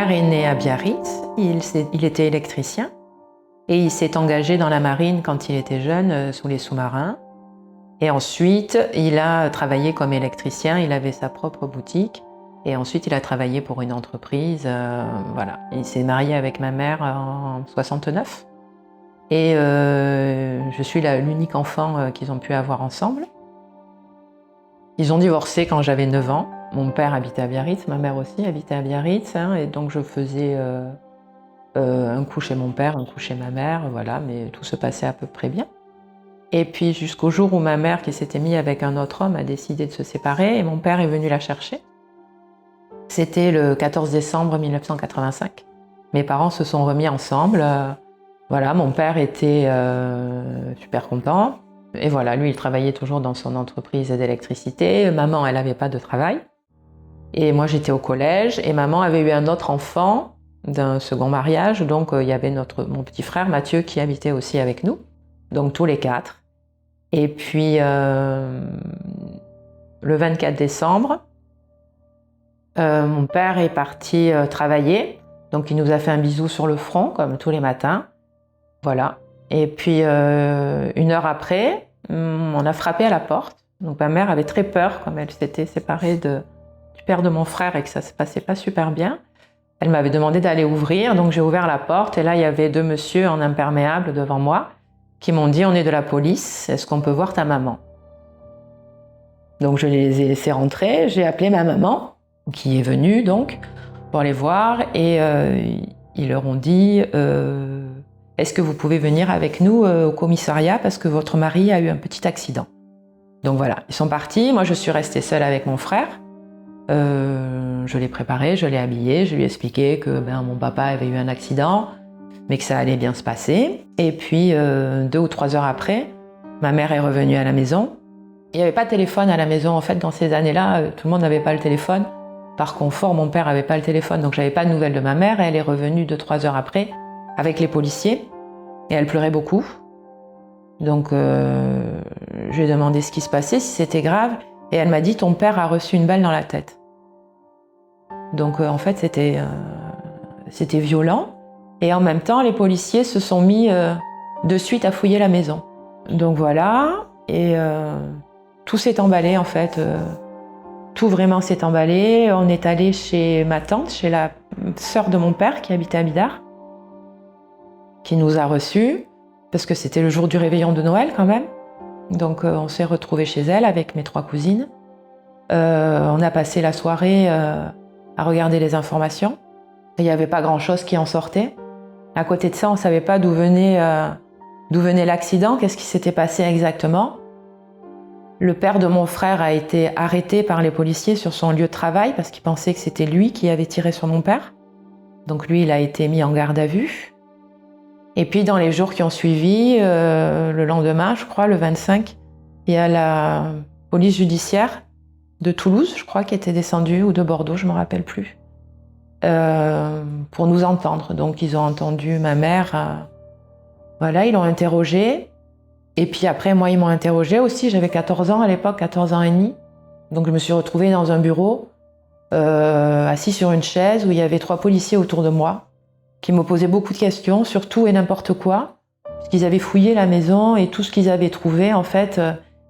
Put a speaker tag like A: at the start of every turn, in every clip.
A: père est né à Biarritz, il était électricien et il s'est engagé dans la marine quand il était jeune sous les sous-marins. Et ensuite, il a travaillé comme électricien, il avait sa propre boutique et ensuite il a travaillé pour une entreprise. Voilà. Il s'est marié avec ma mère en 69 et je suis l'unique enfant qu'ils ont pu avoir ensemble. Ils ont divorcé quand j'avais 9 ans. Mon père habitait à Biarritz, ma mère aussi habitait à Biarritz, et donc je faisais un coup chez mon père, un coup chez ma mère, voilà, mais tout se passait à peu près bien. Et puis jusqu'au jour où ma mère, qui s'était mise avec un autre homme, a décidé de se séparer et mon père est venu la chercher. C'était le 14 décembre 1985. Mes parents se sont remis ensemble. Voilà, mon père était super content. Et voilà, lui, il travaillait toujours dans son entreprise d'électricité. Maman, elle n'avait pas de travail. Et moi, j'étais au collège et maman avait eu un autre enfant d'un second mariage. Donc, il y avait mon petit frère Mathieu qui habitait aussi avec nous. Donc, tous les 4. Et puis, le 24 décembre, mon père est parti travailler. Donc, il nous a fait un bisou sur le front, comme tous les matins. Voilà. Et puis, 1 heure après, on a frappé à la porte. Donc, ma mère avait très peur, comme elle s'était séparée du père de mon frère et que ça se passait pas super bien. Elle m'avait demandé d'aller ouvrir, donc j'ai ouvert la porte et là, il y avait 2 messieurs en imperméable devant moi qui m'ont dit « On est de la police, est-ce qu'on peut voir ta maman ?» Donc, je les ai laissés rentrer, j'ai appelé ma maman, qui est venue donc, pour les voir et ils leur ont dit « Est-ce que vous pouvez venir avec nous au commissariat parce que votre mari a eu un petit accident ?» Donc voilà, ils sont partis, moi je suis restée seule avec mon frère. Je l'ai préparé, je l'ai habillé, je lui ai expliqué que mon papa avait eu un accident, mais que ça allait bien se passer. Et puis 2 ou 3 heures après, ma mère est revenue à la maison. Il n'y avait pas de téléphone à la maison, en fait, dans ces années-là, tout le monde n'avait pas le téléphone. Par confort, mon père n'avait pas le téléphone, donc j'avais pas de nouvelles de ma mère. Et elle est revenue 2-3 heures après avec les policiers, et elle pleurait beaucoup. Donc je lui ai demandé ce qui se passait, si c'était grave, et elle m'a dit « Ton père a reçu une balle dans la tête ». Donc en fait, c'était violent. Et en même temps, les policiers se sont mis de suite à fouiller la maison. Donc voilà, et tout s'est emballé en fait. Tout vraiment s'est emballé. On est allé chez ma tante, chez la sœur de mon père qui habitait à Bidart, qui nous a reçus, parce que c'était le jour du réveillon de Noël quand même. Donc on s'est retrouvés chez elle avec mes 3 cousines. On a passé la soirée à regarder les informations. Il n'y avait pas grand-chose qui en sortait. À côté de ça, on ne savait pas d'où venait l'accident, qu'est-ce qui s'était passé exactement. Le père de mon frère a été arrêté par les policiers sur son lieu de travail parce qu'il pensait que c'était lui qui avait tiré sur mon père. Donc lui, il a été mis en garde à vue. Et puis dans les jours qui ont suivi, le lendemain, je crois, le 25, il y a la police judiciaire de Toulouse, je crois, qui était descendue, ou de Bordeaux, je ne me rappelle plus, pour nous entendre. Donc ils ont entendu ma mère, voilà, ils l'ont interrogée. Et puis après, moi, ils m'ont interrogée aussi, j'avais 14 ans à l'époque, 14 ans et demi. Donc je me suis retrouvée dans un bureau, assis sur une chaise, où il y avait 3 policiers autour de moi, qui me posaient beaucoup de questions sur tout et n'importe quoi, parce qu'ils avaient fouillé la maison et tout ce qu'ils avaient trouvé, en fait,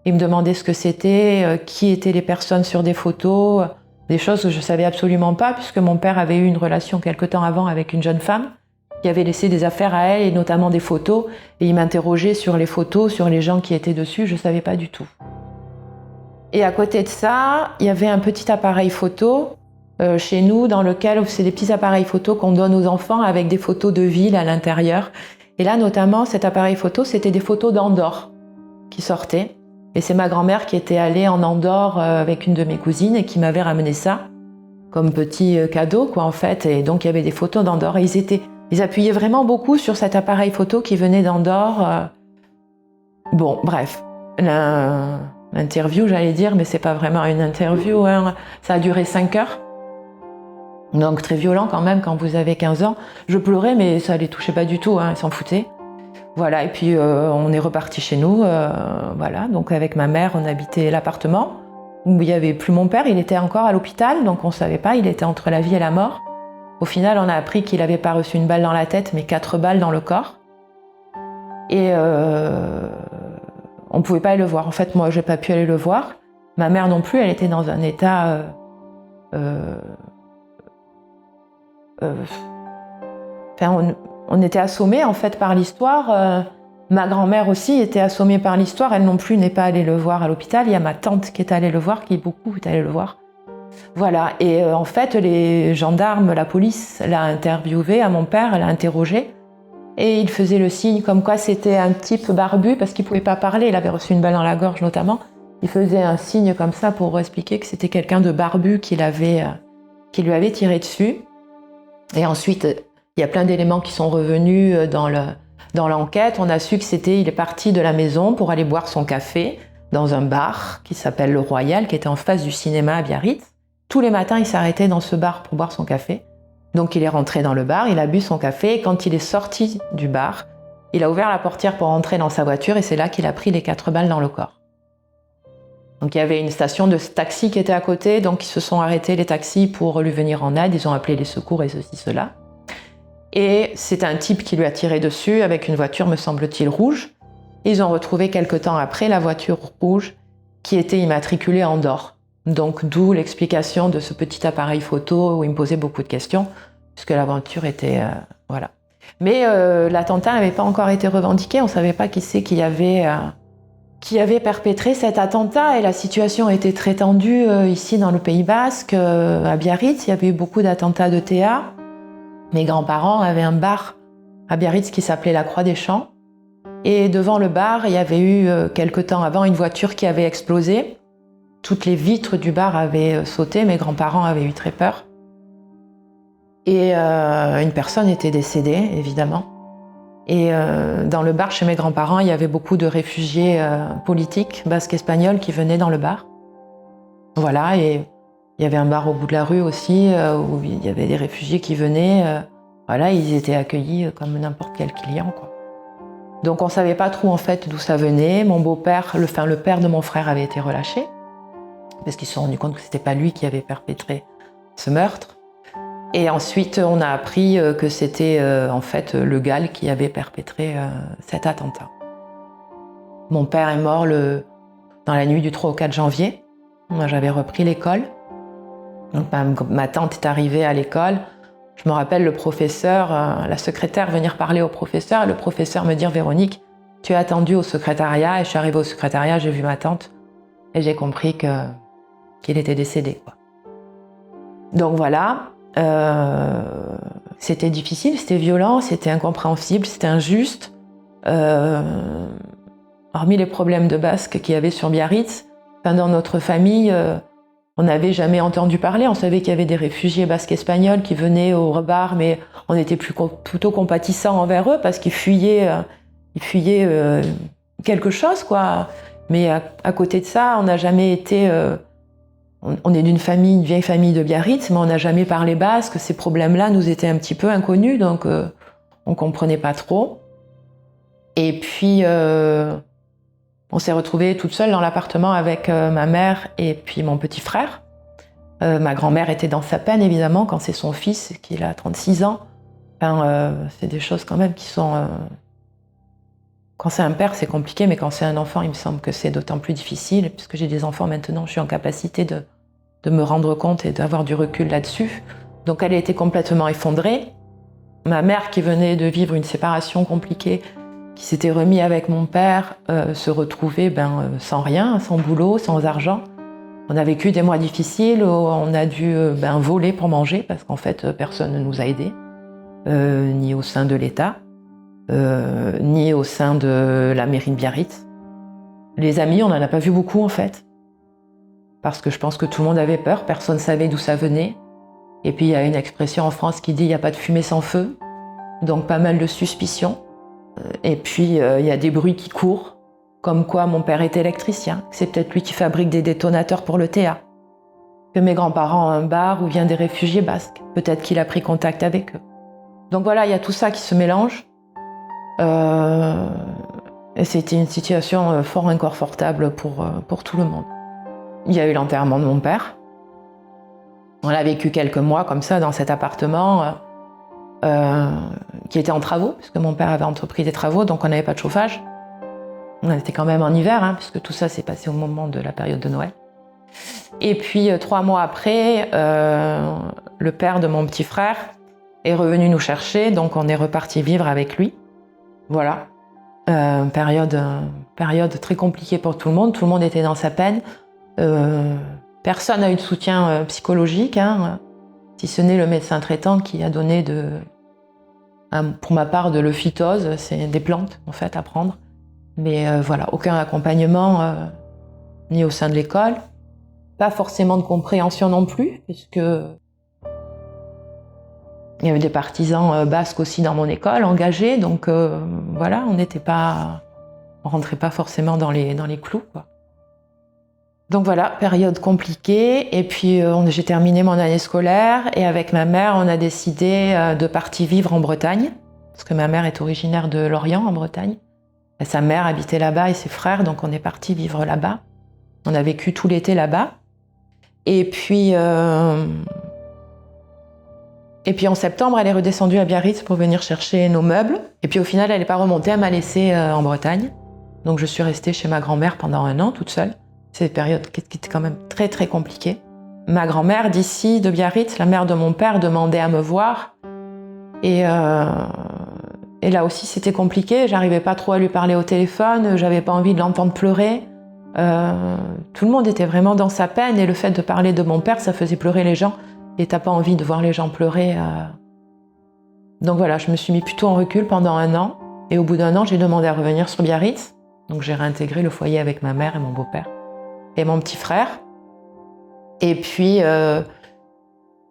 A: ils me demandaient ce que c'était, qui étaient les personnes sur des photos, des choses que je ne savais absolument pas, puisque mon père avait eu une relation quelque temps avant avec une jeune femme, qui avait laissé des affaires à elle, et notamment des photos, et il m'interrogeait sur les photos, sur les gens qui étaient dessus, je ne savais pas du tout. Et à côté de ça, il y avait un petit appareil photo, chez nous, dans lequel c'est des petits appareils photos qu'on donne aux enfants avec des photos de ville à l'intérieur. Et là, notamment, cet appareil photo, c'était des photos d'Andorre qui sortaient. Et c'est ma grand-mère qui était allée en Andorre avec une de mes cousines et qui m'avait ramené ça comme petit cadeau, quoi, en fait. Et donc, il y avait des photos d'Andorre. Et ils appuyaient vraiment beaucoup sur cet appareil photo qui venait d'Andorre. Bon, bref. L'interview, j'allais dire, mais c'est pas vraiment une interview, hein. Ça a duré 5 heures. Donc très violent quand même quand vous avez 15 ans. Je pleurais, mais ça les touchait pas du tout, hein, ils s'en foutaient. Voilà, et puis on est reparti chez nous, voilà. Donc avec ma mère, on habitait l'appartement où il n'y avait plus mon père, il était encore à l'hôpital, donc on ne savait pas, il était entre la vie et la mort. Au final, on a appris qu'il n'avait pas reçu une balle dans la tête, mais 4 balles dans le corps. Et on ne pouvait pas aller le voir. En fait, moi, je n'ai pas pu aller le voir. Ma mère non plus, elle était dans un état... on était assommés en fait par l'histoire. Ma grand-mère aussi était assommée par l'histoire. Elle non plus n'est pas allée le voir à l'hôpital. Il y a ma tante qui est allée le voir, qui beaucoup est allée le voir. Voilà. Et en fait, les gendarmes, la police l'a interviewé à mon père, l'a interrogé. Et il faisait le signe comme quoi c'était un type barbu, parce qu'il ne pouvait pas parler, il avait reçu une balle dans la gorge notamment. Il faisait un signe comme ça pour expliquer que c'était quelqu'un de barbu qui lui avait tiré dessus. Et ensuite, il y a plein d'éléments qui sont revenus dans l'enquête. On a su il est parti de la maison pour aller boire son café dans un bar qui s'appelle Le Royal, qui était en face du cinéma à Biarritz. Tous les matins, il s'arrêtait dans ce bar pour boire son café. Donc il est rentré dans le bar, il a bu son café, et quand il est sorti du bar, il a ouvert la portière pour rentrer dans sa voiture, et c'est là qu'il a pris les 4 balles dans le corps. Donc il y avait une station de taxi qui était à côté, donc ils se sont arrêtés les taxis pour lui venir en aide, ils ont appelé les secours et ceci, cela. Et c'est un type qui lui a tiré dessus avec une voiture, me semble-t-il, rouge. Ils ont retrouvé quelque temps après la voiture rouge qui était immatriculée à Andorre. Donc d'où l'explication de ce petit appareil photo où il me posait beaucoup de questions, puisque la voiture était... voilà. Mais l'attentat n'avait pas encore été revendiqué, on ne savait pas qui c'est qui avait perpétré cet attentat, et la situation était très tendue ici dans le Pays Basque, à Biarritz. Il y avait eu beaucoup d'attentats d'ETA. Mes grands-parents avaient un bar à Biarritz qui s'appelait la Croix des Champs. Et devant le bar, il y avait eu, quelque temps avant, une voiture qui avait explosé. Toutes les vitres du bar avaient sauté, mes grands-parents avaient eu très peur. Et une personne était décédée, évidemment. Et dans le bar chez mes grands-parents, il y avait beaucoup de réfugiés politiques basques-espagnols qui venaient dans le bar. Voilà, et il y avait un bar au bout de la rue aussi, où il y avait des réfugiés qui venaient. Voilà, ils étaient accueillis comme n'importe quel client, quoi. Donc on ne savait pas trop en fait d'où ça venait. Mon beau-père, le père de mon frère avait été relâché, parce qu'ils se sont rendus compte que ce n'était pas lui qui avait perpétré ce meurtre. Et ensuite, on a appris que c'était en fait le GAL qui avait perpétré cet attentat. Mon père est mort dans la nuit du 3 au 4 janvier. Moi, j'avais repris l'école. Donc, ma tante est arrivée à l'école. Je me rappelle le professeur, la secrétaire venir parler au professeur, et le professeur me dire « Véronique, tu es attendue au secrétariat ». Et je suis arrivée au secrétariat, j'ai vu ma tante et j'ai compris qu'il était décédé, quoi. Donc voilà. C'était difficile, c'était violent, c'était incompréhensible, c'était injuste. Hormis les problèmes de basque qu'il y avait sur Biarritz, dans notre famille, on n'avait jamais entendu parler. On savait qu'il y avait des réfugiés basques espagnols qui venaient au bar, mais on était plutôt compatissants envers eux parce qu'ils fuyaient quelque chose, quoi. Mais à côté de ça, on n'a jamais été... on est d'une vieille famille de Biarritz, mais on n'a jamais parlé basque. Ces problèmes-là nous étaient un petit peu inconnus, donc on ne comprenait pas trop. Et puis, on s'est retrouvés toute seule dans l'appartement avec ma mère et puis mon petit frère. Ma grand-mère était dans sa peine, évidemment, quand c'est son fils, qui a 36 ans. C'est des choses quand même qui sont... Quand c'est un père, c'est compliqué, mais quand c'est un enfant, il me semble que c'est d'autant plus difficile. Puisque j'ai des enfants maintenant, je suis en capacité de me rendre compte et d'avoir du recul là-dessus. Donc elle a été complètement effondrée. Ma mère, qui venait de vivre une séparation compliquée, qui s'était remis avec mon père, se retrouvait sans rien, sans boulot, sans argent. On a vécu des mois difficiles où on a dû voler pour manger, parce qu'en fait, personne ne nous a aidés, ni au sein de l'État, ni au sein de la mairie de Biarritz. Les amis, on n'en a pas vu beaucoup, en fait. Parce que je pense que tout le monde avait peur, personne ne savait d'où ça venait. Et puis il y a une expression en France qui dit « il n'y a pas de fumée sans feu », donc pas mal de suspicions. Et puis il y a des bruits qui courent, comme quoi mon père est électricien, c'est peut-être lui qui fabrique des détonateurs pour le TA. Que mes grands-parents ont un bar où viennent des réfugiés basques, peut-être qu'il a pris contact avec eux. Donc voilà, il y a tout ça qui se mélange. Et c'était une situation fort inconfortable pour tout le monde. Il y a eu l'enterrement de mon père. On a vécu quelques mois comme ça dans cet appartement qui était en travaux, puisque mon père avait entrepris des travaux, donc on n'avait pas de chauffage. On était quand même en hiver, hein, puisque tout ça s'est passé au moment de la période de Noël. Et puis 3 mois après, le père de mon petit frère est revenu nous chercher, donc on est reparti vivre avec lui. Voilà, période très compliquée pour tout le monde était dans sa peine. Personne n'a eu de soutien psychologique, hein, si ce n'est le médecin traitant qui a donné pour ma part de l'euphytose, c'est des plantes en fait à prendre. Mais voilà, aucun accompagnement ni au sein de l'école. Pas forcément de compréhension non plus, puisque il y avait des partisans basques aussi dans mon école, engagés, donc voilà, on rentrait pas forcément dans les clous, quoi. Donc voilà, période compliquée, et puis j'ai terminé mon année scolaire, et avec ma mère, on a décidé de partir vivre en Bretagne, parce que ma mère est originaire de Lorient, en Bretagne. Et sa mère habitait là-bas et ses frères, donc on est parti vivre là-bas. On a vécu tout l'été là-bas. Et puis en septembre, elle est redescendue à Biarritz pour venir chercher nos meubles. Et puis au final, elle n'est pas remontée, elle m'a laissée en Bretagne. Donc je suis restée chez ma grand-mère pendant 1 an, toute seule. C'est une période qui était quand même très très compliquée. Ma grand-mère d'ici, de Biarritz, la mère de mon père, demandait à me voir. Et là aussi, c'était compliqué. J'arrivais pas trop à lui parler au téléphone. J'avais pas envie de l'entendre pleurer. Tout le monde était vraiment dans sa peine. Et le fait de parler de mon père, ça faisait pleurer les gens. Et t'as pas envie de voir les gens pleurer. Donc voilà, je me suis mis plutôt en recul pendant 1 an. Et au bout d'1 an, j'ai demandé à revenir sur Biarritz. Donc j'ai réintégré le foyer avec ma mère et mon beau-père. Et mon petit frère. Et puis,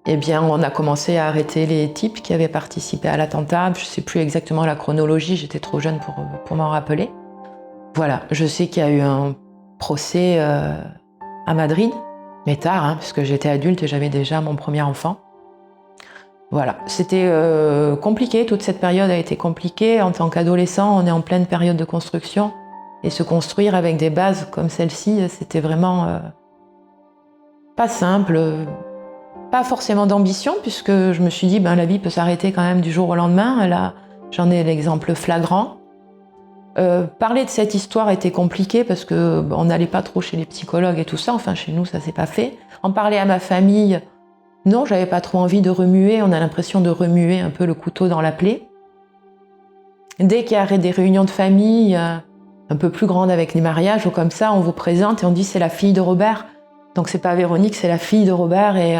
A: eh bien, on a commencé à arrêter les types qui avaient participé à l'attentat. Je ne sais plus exactement la chronologie, j'étais trop jeune pour m'en rappeler. Voilà, je sais qu'il y a eu un procès à Madrid, mais tard, hein, puisque j'étais adulte et j'avais déjà mon premier enfant. Voilà, c'était compliqué, toute cette période a été compliquée. En tant qu'adolescent, on est en pleine période de construction. Et se construire avec des bases comme celle-ci, c'était vraiment pas simple, pas forcément d'ambition, puisque je me suis dit, la vie peut s'arrêter quand même du jour au lendemain. Là, j'en ai l'exemple flagrant. Parler de cette histoire était compliqué parce que on n'allait pas trop chez les psychologues et tout ça. Enfin, chez nous, ça s'est pas fait. En parler à ma famille, non, j'avais pas trop envie de remuer. On a l'impression de remuer un peu le couteau dans la plaie. Dès qu'il y a des réunions de famille un peu plus grandes avec les mariages ou comme ça, on vous présente et on dit c'est la fille de Robert. Donc c'est pas Véronique, c'est la fille de Robert et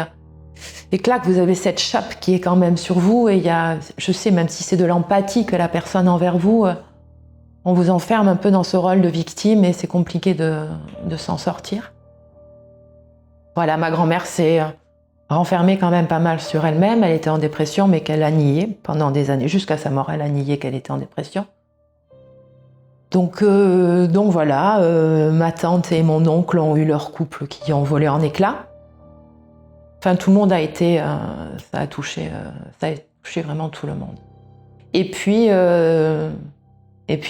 A: clac, vous avez cette chape qui est quand même sur vous et il y a, je sais, même si c'est de l'empathie que la personne envers vous, on vous enferme un peu dans ce rôle de victime et c'est compliqué de s'en sortir. Voilà, ma grand-mère s'est renfermée quand même pas mal sur elle-même. Elle était en dépression, mais qu'elle a nié pendant des années. Jusqu'à sa mort, elle a nié qu'elle était en dépression. Donc voilà, ma tante et mon oncle ont eu leur couple qui ont volé en éclats. Enfin, tout le monde a été... ça a touché vraiment tout le monde. Et puis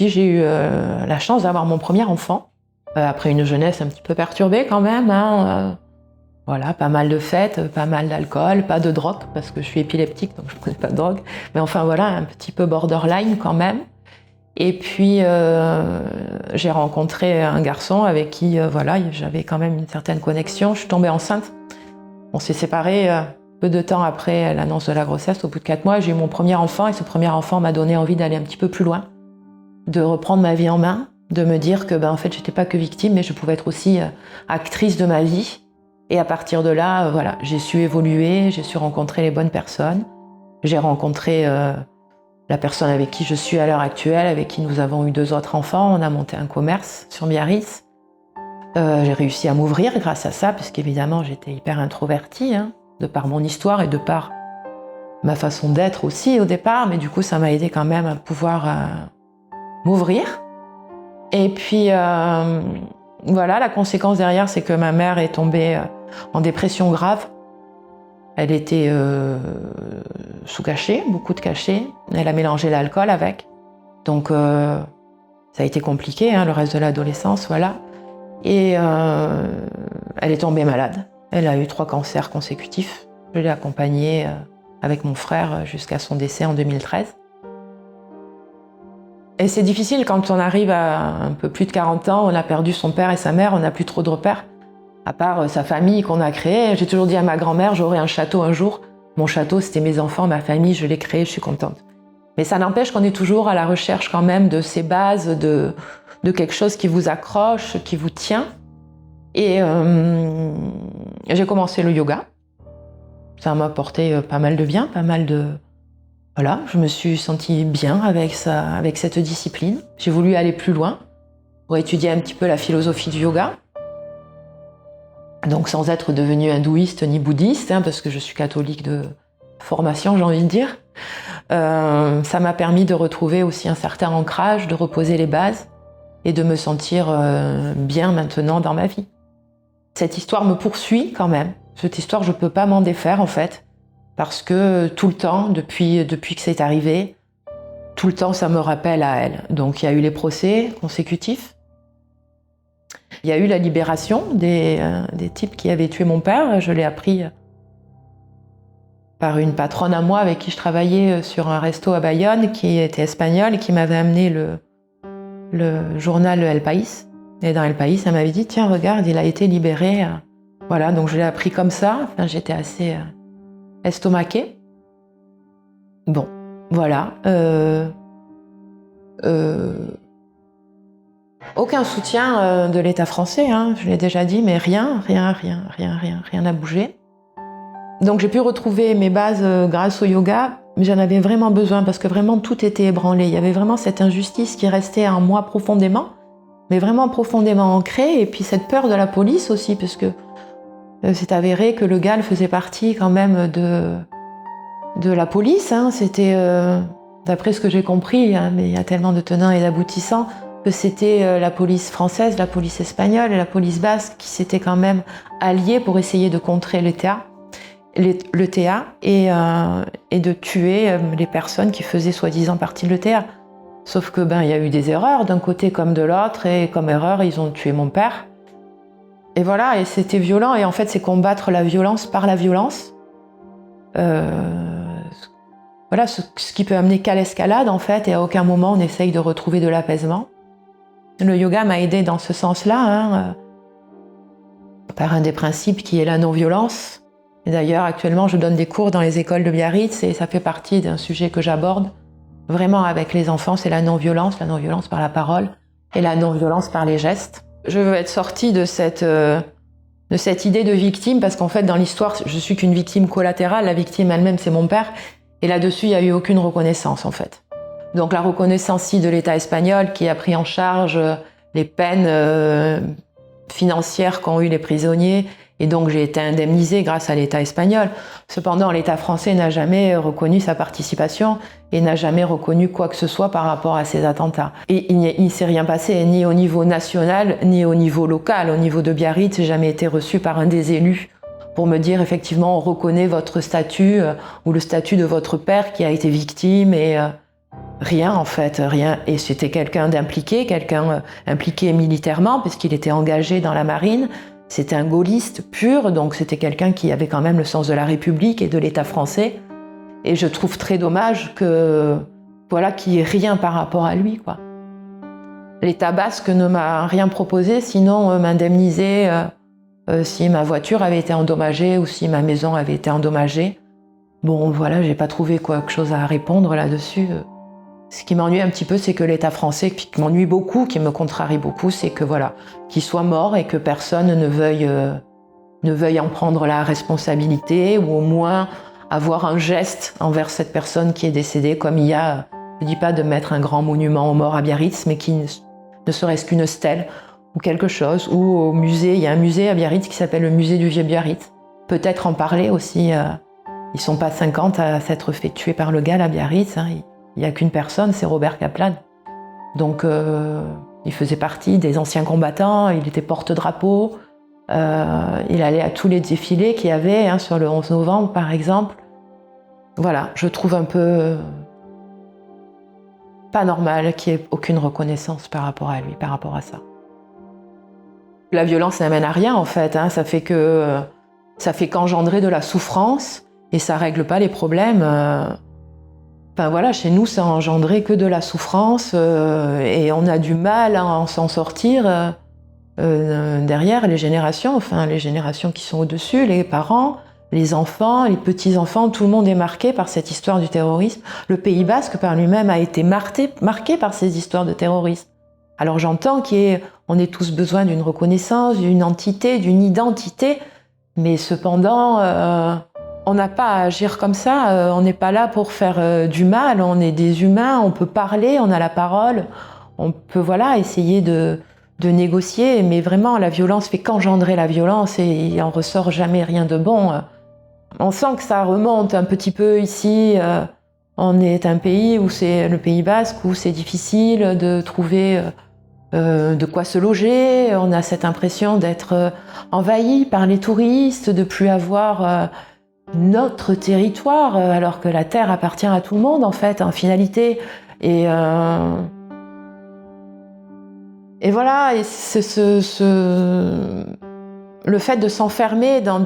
A: j'ai eu la chance d'avoir mon premier enfant, après une jeunesse un petit peu perturbée quand même. Voilà, pas mal de fêtes, pas mal d'alcool, pas de drogue, parce que je suis épileptique, donc je ne prenais pas de drogue. Mais enfin voilà, un petit peu borderline quand même. Et puis j'ai rencontré un garçon avec qui voilà, j'avais quand même une certaine connexion. Je suis tombée enceinte. On s'est séparés peu de temps après l'annonce de la grossesse, au bout de 4 mois. J'ai eu mon premier enfant et ce premier enfant m'a donné envie d'aller un petit peu plus loin, de reprendre ma vie en main, de me dire que en fait, j'étais pas que victime, mais je pouvais être aussi actrice de ma vie. Et à partir de là, voilà, j'ai su évoluer, j'ai su rencontrer les bonnes personnes. J'ai rencontré la personne avec qui je suis à l'heure actuelle, avec qui nous avons eu 2 autres enfants. On a monté un commerce sur Biarritz. J'ai réussi à m'ouvrir grâce à ça, puisqu'évidemment, j'étais hyper introvertie, hein, de par mon histoire et de par ma façon d'être aussi au départ. Mais du coup, ça m'a aidé quand même à pouvoir m'ouvrir. Et puis, voilà, la conséquence derrière, c'est que ma mère est tombée en dépression grave. Elle était sous cachet, beaucoup de cachets. Elle a mélangé l'alcool avec. Donc, ça a été compliqué, hein, le reste de l'adolescence, voilà. Et elle est tombée malade. Elle a eu 3 cancers consécutifs. Je l'ai accompagné avec mon frère jusqu'à son décès en 2013. Et c'est difficile quand on arrive à un peu plus de 40 ans, on a perdu son père et sa mère, on n'a plus trop de repères, à part sa famille qu'on a créée. J'ai toujours dit à ma grand-mère, j'aurai un château un jour. Mon château, c'était mes enfants, ma famille, je l'ai créé, je suis contente. Mais ça n'empêche qu'on est toujours à la recherche quand même de ces bases, de quelque chose qui vous accroche, qui vous tient. Et j'ai commencé le yoga. Ça m'a apporté pas mal de bien, pas mal de... Voilà, je me suis sentie bien avec cette discipline. J'ai voulu aller plus loin pour étudier un petit peu la philosophie du yoga. Donc sans être devenue hindouiste ni bouddhiste, parce que je suis catholique de formation, j'ai envie de dire. Ça m'a permis de retrouver aussi un certain ancrage, de reposer les bases et de me sentir bien maintenant dans ma vie. Cette histoire me poursuit quand même. Cette histoire, je ne peux pas m'en défaire en fait. Parce que tout le temps, depuis que c'est arrivé, tout le temps ça me rappelle à elle. Donc il y a eu les procès consécutifs. Il y a eu la libération des types qui avaient tué mon père. Je l'ai appris par une patronne à moi avec qui je travaillais sur un resto à Bayonne, qui était espagnole et qui m'avait amené le journal El País. Et dans El País, elle m'avait dit « Tiens, regarde, il a été libéré. » Voilà, donc je l'ai appris comme ça. Enfin, j'étais assez estomaquée. Bon, voilà. Aucun soutien de l'État français, je l'ai déjà dit, mais rien n'a bougé. Donc j'ai pu retrouver mes bases grâce au yoga, mais j'en avais vraiment besoin parce que vraiment tout était ébranlé. Il y avait vraiment cette injustice qui restait en moi profondément, mais vraiment profondément ancrée, et puis cette peur de la police aussi, parce que c'est avéré que le GAL faisait partie quand même de la police. C'était, d'après ce que j'ai compris, mais il y a tellement de tenants et d'aboutissants, que c'était la police française, la police espagnole et la police basque qui s'étaient quand même alliées pour essayer de contrer l'ETA et de tuer les personnes qui faisaient soi-disant partie de l'ETA. Sauf que il y a eu des erreurs d'un côté comme de l'autre, et comme erreur, ils ont tué mon père. Et voilà, et c'était violent, et en fait, c'est combattre la violence par la violence. Voilà, ce qui peut amener qu'à l'escalade, en fait, et à aucun moment on essaye de retrouver de l'apaisement. Le yoga m'a aidé dans ce sens-là, par un des principes qui est la non-violence. Et d'ailleurs, actuellement, je donne des cours dans les écoles de Biarritz, et ça fait partie d'un sujet que j'aborde vraiment avec les enfants, c'est la non-violence par la parole, et la non-violence par les gestes. Je veux être sortie de cette idée de victime, parce qu'en fait, dans l'histoire, je suis qu'une victime collatérale. La victime elle-même, c'est mon père. Et là-dessus, il n'y a eu aucune reconnaissance, en fait. Donc la reconnaissance, si, de l'État espagnol, qui a pris en charge les peines financières qu'ont eu les prisonniers, et donc j'ai été indemnisée grâce à l'État espagnol. Cependant, l'État français n'a jamais reconnu sa participation et n'a jamais reconnu quoi que ce soit par rapport à ces attentats. Et il ne s'est rien passé, ni au niveau national, ni au niveau local. Au niveau de Biarritz, j'ai jamais été reçue par un des élus pour me dire effectivement on reconnaît votre statut ou le statut de votre père qui a été victime, et rien en fait, rien. Et c'était quelqu'un d'impliqué, quelqu'un impliqué militairement puisqu'il était engagé dans la marine. C'était un gaulliste pur, donc c'était quelqu'un qui avait quand même le sens de la République et de l'État français. Et je trouve très dommage que, voilà, qu'il n'y ait rien par rapport à lui, quoi. L'État basque ne m'a rien proposé, sinon m'indemniser si ma voiture avait été endommagée ou si ma maison avait été endommagée. Bon, voilà, j'ai pas trouvé quelque chose à répondre là-dessus. Ce qui m'ennuie un petit peu, c'est que l'État français, qui m'ennuie beaucoup, qui me contrarie beaucoup, c'est que voilà, qu'il soit mort et que personne ne veuille en prendre la responsabilité, ou au moins avoir un geste envers cette personne qui est décédée, comme il y a, je ne dis pas de mettre un grand monument aux morts à Biarritz, mais qui ne serait-ce qu'une stèle ou quelque chose, ou au musée, il y a un musée à Biarritz qui s'appelle le musée du Vieux Biarritz. Peut-être en parler aussi, ils sont pas 50 à s'être fait tuer par le GAL à Biarritz, il n'y a qu'une personne, c'est Robert Kaplan. Donc il faisait partie des anciens combattants, il était porte-drapeau, il allait à tous les défilés qu'il y avait, sur le 11 novembre par exemple. Voilà, je trouve un peu pas normal qu'il n'y ait aucune reconnaissance par rapport à lui, par rapport à ça. La violence n'amène à rien en fait, ça fait qu'engendrer de la souffrance, et ça règle pas les problèmes. Enfin voilà, chez nous, ça a engendré que de la souffrance et on a du mal à s'en sortir derrière les générations qui sont au-dessus, les parents, les enfants, les petits-enfants, tout le monde est marqué par cette histoire du terrorisme. Le Pays Basque par lui-même a été marqué par ces histoires de terrorisme. Alors j'entends qu'on ait tous besoin d'une reconnaissance, d'une entité, d'une identité, mais cependant, on n'a pas à agir comme ça, on n'est pas là pour faire du mal, on est des humains, on peut parler, on a la parole, on peut essayer de négocier, mais vraiment la violence fait qu'engendrer la violence et il en ressort jamais rien de bon. On sent que ça remonte un petit peu ici, on est un pays où c'est le Pays Basque, où c'est difficile de trouver de quoi se loger, on a cette impression d'être envahi par les touristes, de plus avoir notre territoire, alors que la terre appartient à tout le monde en fait, en finalité. Et voilà, et le fait de s'enfermer dans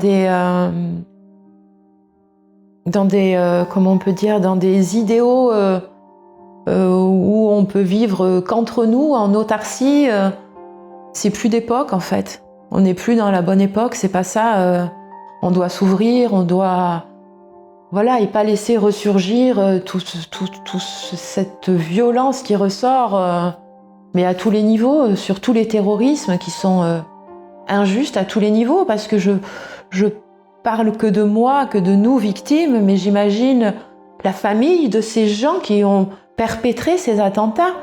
A: comment on peut dire, dans des idéaux où on peut vivre qu'entre nous, en autarcie, c'est plus d'époque en fait. On n'est plus dans la bonne époque, c'est pas ça. On doit s'ouvrir, on doit... Voilà, et pas laisser ressurgir toute cette violence qui ressort, mais à tous les niveaux, sur tous les terrorismes qui sont injustes à tous les niveaux, parce que je parle que de moi, que de nous, victimes, mais j'imagine la famille de ces gens qui ont perpétré ces attentats.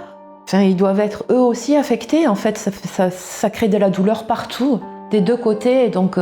A: Enfin, ils doivent être eux aussi affectés, en fait, ça crée de la douleur partout, des deux côtés, donc...